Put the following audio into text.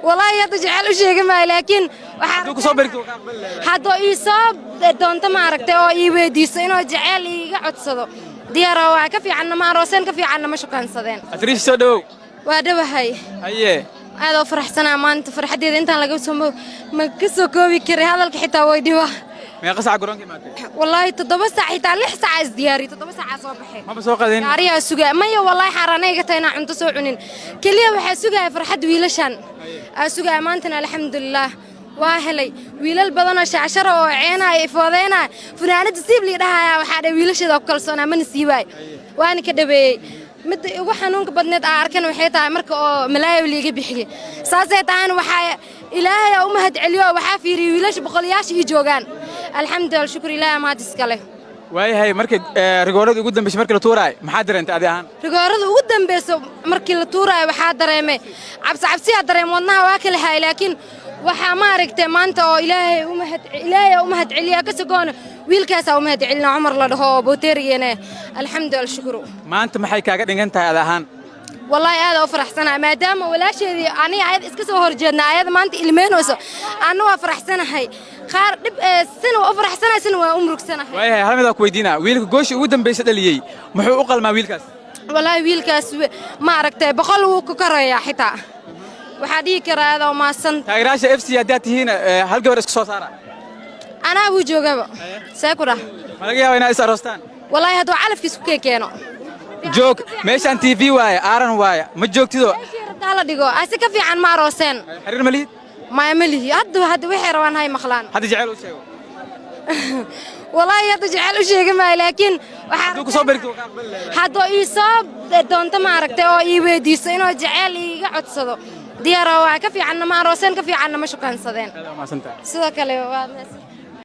والله يتجعل شيء ما لكن دوك صبرك هذا يصاب دونت ما عرفت أو يبدي سينو جعل يقعد صدق ديارة كفي عنا ما روسين كفي عنا مش كان صدين أتريش سودو وهذا هاي أيه هذا فرح سنة ما أنت فرح دي أنت لقوا سمو ما كسو كوبي كري هذا الكحيتا ويديوا ما قصع قرانك ماتي والله تضبط ساعة حتى لح ساعة دياري تضبط ساعة صباحي ما بسوق ذين دياري السوق ما يا والله حرانة قتينا عند تسوعنين كل يوم حسوق فرح دويلشان السوق أمانتنا الحمد لله واهلي ويلال بدنا شعشرة وعينا فاضينا فنانة تسيب لي ده وحدا ويلش ذا كل سنة من سيواي وأنا كده بي مد وحنونك بدنا أركن وحيطة مركو ملاي اللي يجيب يحكي ساسيت أنا وحيا إلهي يا أمهد عليا وحافيري ويلش بقولياش يجوجان الحمد لله شكر الله ما تسكله هاي مركب رجورات قدام مش مركب التوراي محاضر أنت أديان رجورات قدام بس مركب التوراي وحاضر مي عبس هذا رمضنا واكل هاي لكن waxaa ma aragtay maanta oo ilaahay umahad celiya ka sugoon wiilkaas oo umahad celina Umar la dhaho booteeriyana alxamdulillah shukru maanta maxay kaaga dhigan tahay adahan wallahi aad oo faraxsana maadaama walaasheedii aniga ayad iska soo horjeedna ayad maanta ilmeenayso anu waa faraxsanahay qaar dib sano oo faraxsanahay waa umrugsanahay hal mid ku weydiina wiilka gooshi ugu dambeysay dhaliyay muxuu u qalmaa wiilkaas wallahi wiilkaas ma aragtay boqol uu ku karaya xitaa waxaa dhigi karaa adoo maasan taageeraasha FC haddaad tihiin hal gabar isku soo saara anaa buu joogaba see ku dhah ma laga yaabaa inaad is aroostaan wallahi hadduu calafkiis ku keeno joog meeshaan TV waaye aaran waaye ma joogtido meeshaa la dhigo asi ka fiican ma arooseen xiriir ma lihid ma lihi hadda waxay rabaan hay maqlaan hadda jecel u sheego wallahi hadda jecel u sheegi maayo laakiin waxaa دوك صبرك hadda يصاب دونت ما عرفت أو يبدي سينو جعل يقعد صدق ديارة كفي عنا ما روسين كفي عنا مش كان صدين ما سنتها سيدا كله